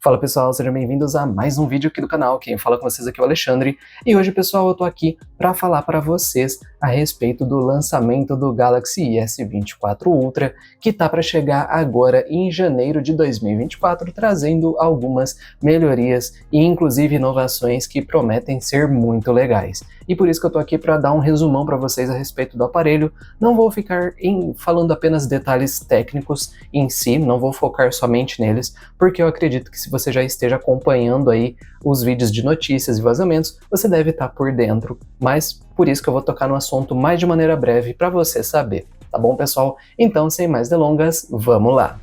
Fala pessoal, sejam bem-vindos a mais um vídeo aqui do canal. Quem fala com vocês aqui é o Alexandre. E hoje, pessoal, eu tô aqui para falar para vocês a respeito do lançamento do Galaxy S24 Ultra, que tá para chegar agora em janeiro de 2024, trazendo algumas melhorias e inclusive inovações que prometem ser muito legais. E por isso que eu tô aqui para dar um resumão para vocês a respeito do aparelho. Não vou ficar falando apenas detalhes técnicos em si, não vou focar somente neles, porque eu acredito que se você já esteja acompanhando aí os vídeos de notícias e vazamentos, você deve estar por dentro, mas por isso que eu vou tocar no assunto mais de maneira breve para você saber, tá bom, pessoal? Então, sem mais delongas, vamos lá!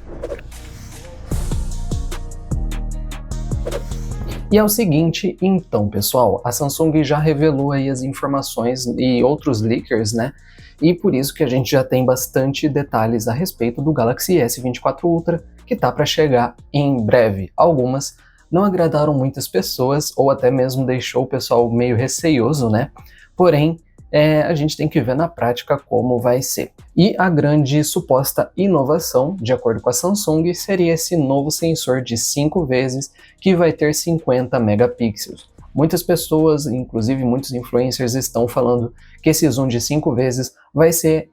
E é o seguinte, então, pessoal, a Samsung já revelou aí as informações e outros leakers, né? E por isso que a gente já tem bastante detalhes a respeito do Galaxy S24 Ultra, que tá para chegar em breve. Algumas não agradaram muitas pessoas, ou até mesmo deixou o pessoal meio receioso, né? Porém, a gente tem que ver na prática como vai ser. E a grande suposta inovação, de acordo com a Samsung, seria esse novo sensor de 5 vezes que vai ter 50 megapixels. Muitas pessoas, inclusive muitos influencers, estão falando que esse zoom de 5 vezes vai ser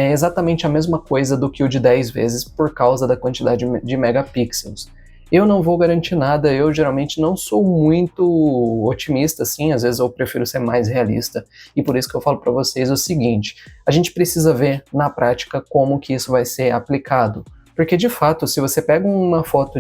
exatamente a mesma coisa do que o de 10 vezes por causa da quantidade de megapixels. Eu não vou garantir nada, eu geralmente não sou muito otimista assim, às vezes eu prefiro ser mais realista, e por isso que eu falo para vocês o seguinte, a gente precisa ver na prática como que isso vai ser aplicado, porque de fato, se você pega uma foto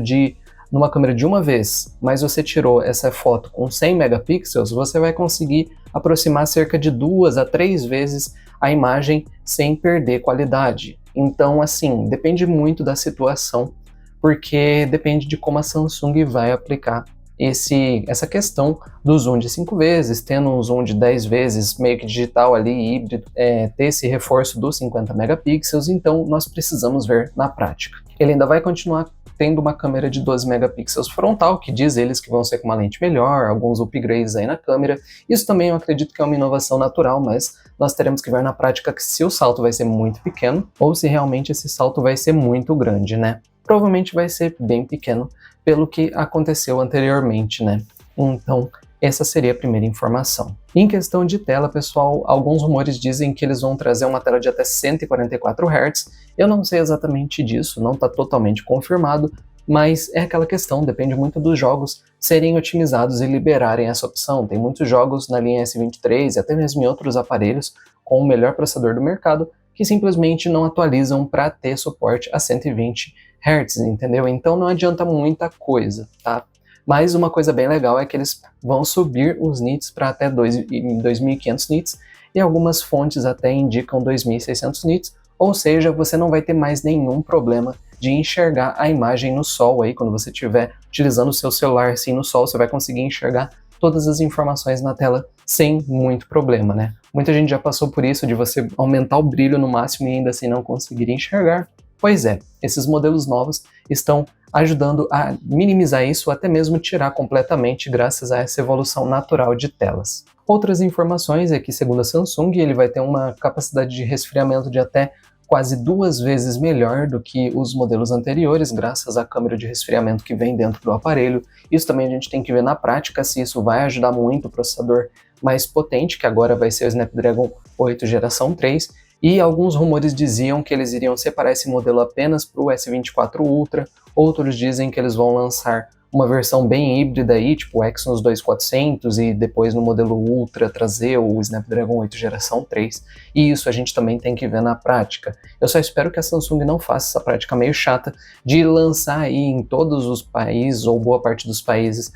numa câmera de uma vez, mas você tirou essa foto com 100 megapixels, você vai conseguir aproximar cerca de 2 a 3 vezes a imagem sem perder qualidade. Então, assim, depende muito da situação, porque depende de como a Samsung vai aplicar essa questão do zoom de 5 vezes, tendo um zoom de 10 vezes, meio que digital ali, híbrido, ter esse reforço dos 50 megapixels, então nós precisamos ver na prática. Ele ainda vai continuar tendo uma câmera de 12 megapixels frontal, que diz eles que vão ser com uma lente melhor, alguns upgrades aí na câmera. Isso também eu acredito que é uma inovação natural, mas nós teremos que ver na prática que se o salto vai ser muito pequeno ou se realmente esse salto vai ser muito grande, né? Provavelmente vai ser bem pequeno pelo que aconteceu anteriormente, né? Então, essa seria a primeira informação. Em questão de tela, pessoal, alguns rumores dizem que eles vão trazer uma tela de até 144 Hz. Eu não sei exatamente disso, não está totalmente confirmado, mas é aquela questão, depende muito dos jogos serem otimizados e liberarem essa opção. Tem muitos jogos na linha S23 e até mesmo em outros aparelhos com o melhor processador do mercado que simplesmente não atualizam para ter suporte a 120 Hz, entendeu? Então não adianta muita coisa, tá? Mas uma coisa bem legal é que eles vão subir os nits para até 2.500 nits e algumas fontes até indicam 2.600 nits, ou seja, você não vai ter mais nenhum problema de enxergar a imagem no sol aí, quando você estiver utilizando o seu celular assim no sol, você vai conseguir enxergar todas as informações na tela sem muito problema, né? Muita gente já passou por isso, de você aumentar o brilho no máximo e ainda assim não conseguir enxergar. Pois é, esses modelos novos estão ajudando a minimizar isso, ou até mesmo tirar completamente graças a essa evolução natural de telas. Outras informações é que, segundo a Samsung, ele vai ter uma capacidade de resfriamento de até quase 2 vezes melhor do que os modelos anteriores, graças à câmera de resfriamento que vem dentro do aparelho. Isso também a gente tem que ver na prática se isso vai ajudar muito o processador mais potente, que agora vai ser o Snapdragon 8 geração 3, e alguns rumores diziam que eles iriam separar esse modelo apenas para o S24 Ultra, outros dizem que eles vão lançar uma versão bem híbrida aí, tipo o Exynos 2400 e depois no modelo Ultra trazer o Snapdragon 8 geração 3, e isso a gente também tem que ver na prática. Eu só espero que a Samsung não faça essa prática meio chata de lançar aí em todos os países, ou boa parte dos países,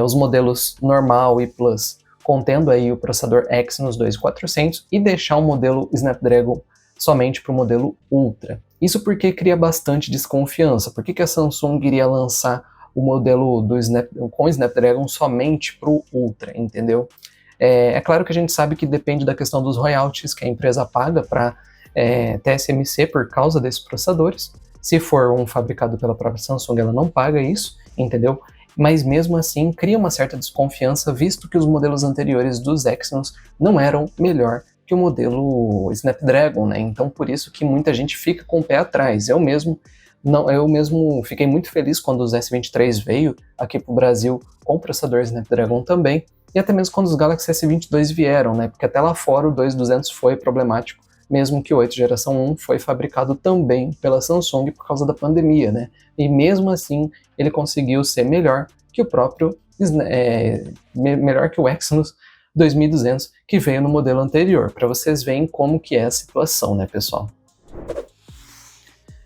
os modelos normal e Plus, contendo aí o processador Exynos 2400 e deixar o modelo Snapdragon somente para o modelo Ultra. Isso porque cria bastante desconfiança. Por que a Samsung iria lançar o modelo com Snapdragon somente para o Ultra, entendeu? É claro que a gente sabe que depende da questão dos royalties que a empresa paga para TSMC por causa desses processadores. Se for um fabricado pela própria Samsung, ela não paga isso, entendeu? Mas mesmo assim cria uma certa desconfiança, visto que os modelos anteriores dos Exynos não eram melhor que o modelo Snapdragon, né? Então por isso que muita gente fica com o pé atrás. Eu mesmo Não, eu mesmo fiquei muito feliz quando os S23 veio aqui para o Brasil com processador Snapdragon também, e até mesmo quando os Galaxy S22 vieram, né? Porque até lá fora o 2200 foi problemático, mesmo que o 8 geração 1 foi fabricado também pela Samsung por causa da pandemia, né? E mesmo assim ele conseguiu ser melhor que o próprio, melhor que o Exynos 2200 que veio no modelo anterior, para vocês verem como que é a situação, né, pessoal?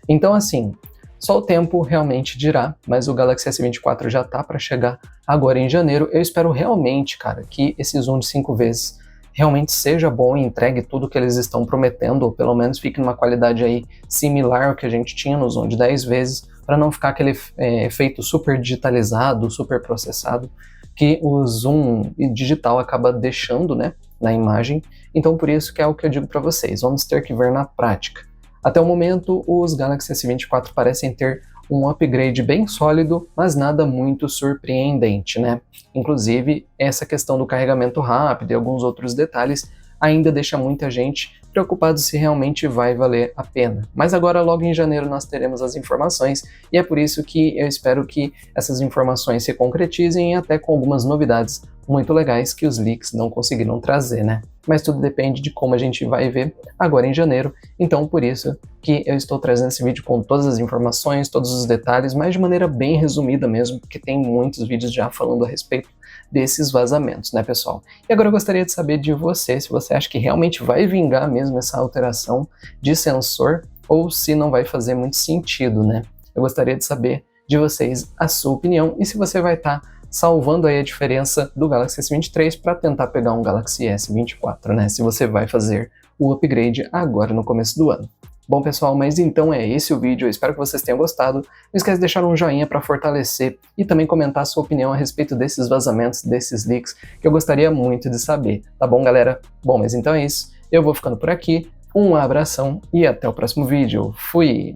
Então, assim, só o tempo realmente dirá, mas o Galaxy S24 já tá para chegar agora em janeiro. Eu espero realmente, cara, que esse zoom de 5 vezes realmente seja bom e entregue tudo que eles estão prometendo, ou pelo menos fique numa qualidade aí similar ao que a gente tinha no zoom de 10 vezes, para não ficar aquele efeito super digitalizado, super processado, que o zoom digital acaba deixando, né, na imagem. Então por isso que é o que eu digo para vocês, vamos ter que ver na prática. Até o momento, os Galaxy S24 parecem ter um upgrade bem sólido, mas nada muito surpreendente, né? Inclusive, essa questão do carregamento rápido e alguns outros detalhes ainda deixa muita gente preocupado se realmente vai valer a pena. Mas agora, logo em janeiro, nós teremos as informações, e é por isso que eu espero que essas informações se concretizem, até com algumas novidades muito legais que os leaks não conseguiram trazer, né? Mas tudo depende de como a gente vai ver agora em janeiro, então por isso que eu estou trazendo esse vídeo com todas as informações, todos os detalhes, mas de maneira bem resumida mesmo, porque tem muitos vídeos já falando a respeito desses vazamentos, né, pessoal? E agora eu gostaria de saber de você, se você acha que realmente vai vingar mesmo essa alteração de sensor, ou se não vai fazer muito sentido, né? Eu gostaria de saber de vocês a sua opinião, e se você vai estar salvando aí a diferença do Galaxy S23 para tentar pegar um Galaxy S24, né? Se você vai fazer o upgrade agora no começo do ano. Bom, pessoal, mas então é esse o vídeo, eu espero que vocês tenham gostado. Não esquece de deixar um joinha para fortalecer e também comentar a sua opinião a respeito desses vazamentos, desses leaks, que eu gostaria muito de saber, tá bom, galera? Bom, mas então é isso, eu vou ficando por aqui, um abração e até o próximo vídeo. Fui!